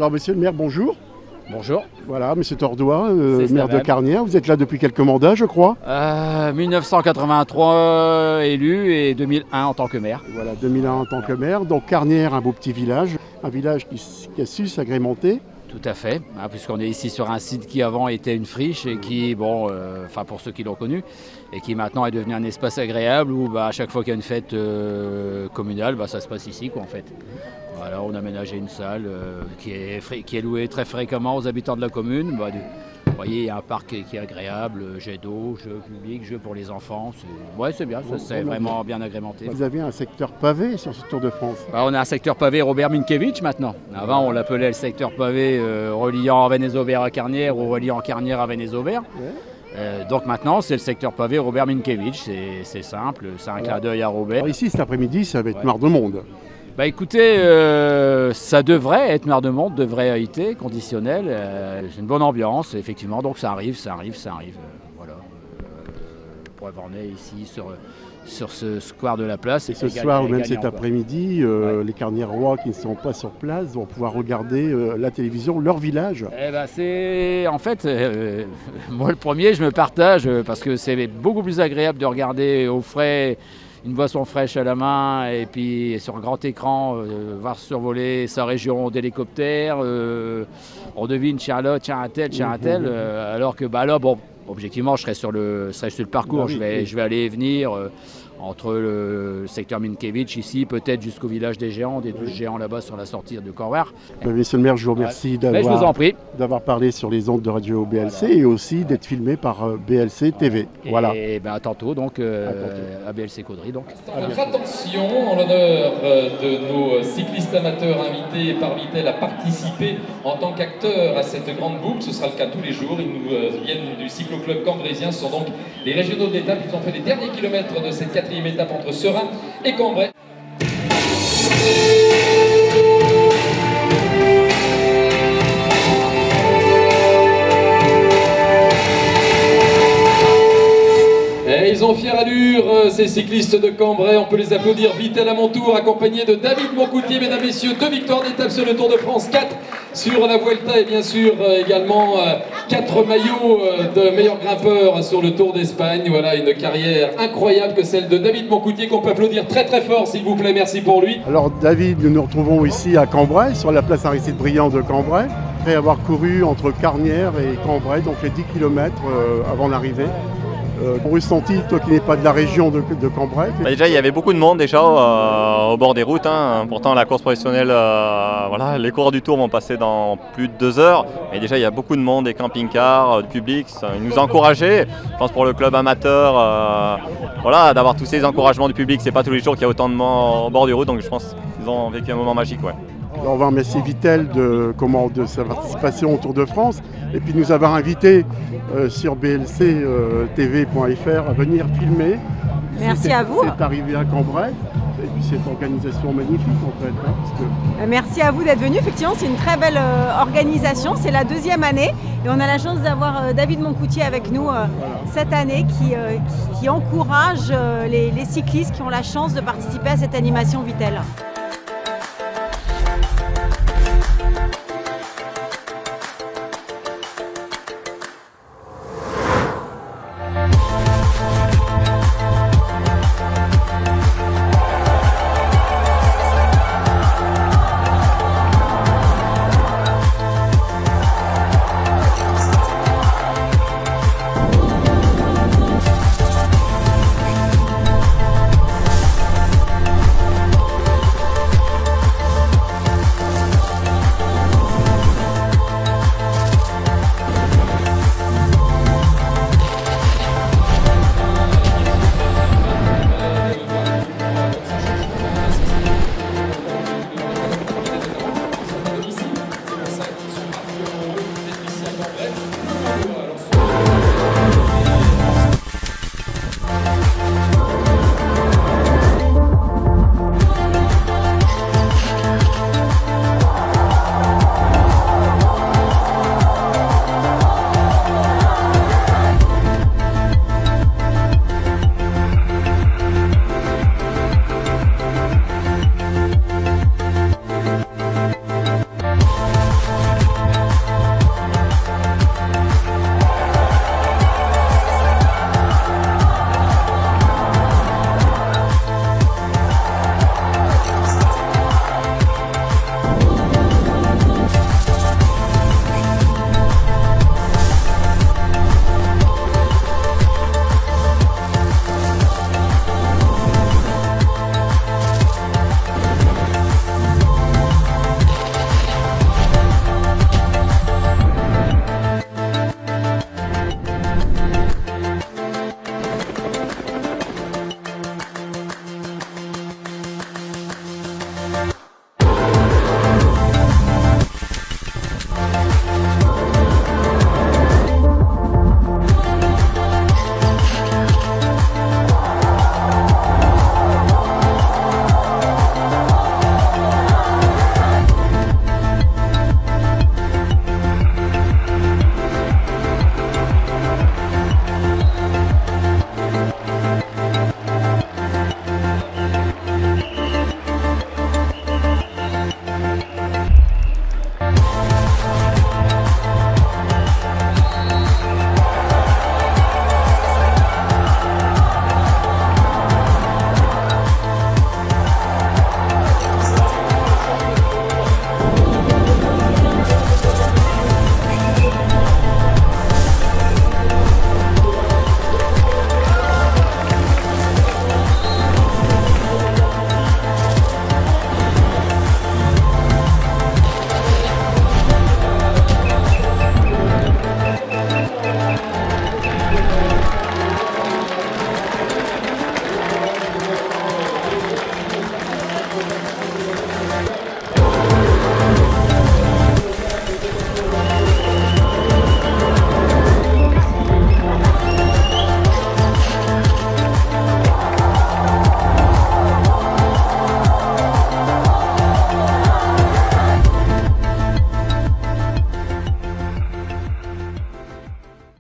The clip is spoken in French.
Alors, monsieur le maire, bonjour. Bonjour. Voilà, monsieur Tordois, maire de Carnières. Vous êtes là depuis quelques mandats, je crois. 1983 élu et 2001 en tant que maire. Voilà, 2001 en tant que maire. Donc Carnières, un beau petit village. Un village qui a su s'agrémenter. Tout à fait, puisqu'on est ici sur un site qui avant était une friche et qui, bon, pour ceux qui l'ont connu, et qui maintenant est devenu un espace agréable où à chaque fois qu'il y a une fête communale, ça se passe ici, quoi, en fait. Voilà, on a aménagé une salle qui est louée très fréquemment aux habitants de la commune. Vous voyez, il y a un parc qui est agréable, jet d'eau, jeux publics, jeux pour les enfants. C'est bien, ça c'est vraiment bien agrémenté. Vous avez un secteur pavé sur ce Tour de France? On a un secteur pavé Robert Minkiewicz maintenant. Avant, on l'appelait le secteur pavé reliant Vennes-Aubert à Carnières ou reliant Carnières à Vennes-Aubert. Ouais. Donc maintenant, c'est le secteur pavé Robert Minkiewicz. C'est simple, c'est un clin d'œil à Robert. Alors ici, cet après-midi, ça va être marre de monde. Écoutez, ça devrait être marre de monde, devrait été conditionnel. C'est une bonne ambiance, effectivement, donc ça arrive. Voilà. Pour avoir né ici sur ce square de la place. Et ce soir ou même cet après-midi, les Carniérois qui ne sont pas sur place vont pouvoir regarder la télévision, leur village. C'est en fait, moi le premier, je me partage parce que c'est beaucoup plus agréable de regarder au frais. Une boisson fraîche à la main et puis sur un grand écran, voir survoler sa région d'hélicoptère. On devine tiens un tel, alors que là, bon, objectivement, je serai sur le parcours, je vais aller et venir entre le secteur Minkiewicz ici, peut-être jusqu'au village des Géants, des 12 géants là-bas sur la sortie de Corvère. Monsieur le maire, je vous remercie d'avoir parlé sur les ondes de Radio BLC et aussi d'être filmé par BLC TV. Voilà. Et à tantôt, donc, à BLC Caudry. Donc. Notre attention en l'honneur de nos cyclistes amateurs invités par Vittel à participer en tant qu'acteurs à cette grande boucle. Ce sera le cas tous les jours. Ils nous viennent du cycloclub cambrésien. Ce sont donc les régionaux de l'étape. Ils ont fait les derniers kilomètres de cette 4e étape entre Serein et Cambrai. Et ils ont fière allure, ces cyclistes de Cambrai. On peut les applaudir. Vittel à mon tour, accompagné de David Moncoutier, mesdames, messieurs. 2 victoires d'étape sur le Tour de France, 4 sur la Vuelta et bien sûr également 4 maillots de meilleurs grimpeurs sur le Tour d'Espagne. Voilà une carrière incroyable que celle de David Moncoutier qu'on peut applaudir très très fort s'il vous plaît, merci pour lui. Alors David, nous nous retrouvons ici à Cambrai, sur la place Aristide-Briand de Cambrai, après avoir couru entre Carnières et Cambrai, donc les 10 km avant l'arrivée. Ressenti, toi qui n'es pas de la région de Cambrai. Déjà, il y avait beaucoup de monde déjà au bord des routes. Pourtant, la course professionnelle, les coureurs du Tour vont passer dans plus de 2 heures. Mais déjà, il y a beaucoup de monde, des camping-cars, du public. Ils nous ont encouragés. Je pense pour le club amateur, d'avoir tous ces encouragements du public. C'est pas tous les jours qu'il y a autant de monde au bord des routes. Donc, je pense qu'ils ont vécu un moment magique. Ouais. On va remercier Vittel de sa participation au Tour de France et puis nous avoir invités sur blctv.fr à venir filmer. Merci à vous. C'est arrivé à Cambrai et puis cette organisation magnifique en fait. Merci à vous d'être venus. Effectivement, c'est une très belle organisation. C'est la 2e année et on a la chance d'avoir David Moncoutier avec nous cette année qui encourage les cyclistes qui ont la chance de participer à cette animation Vittel.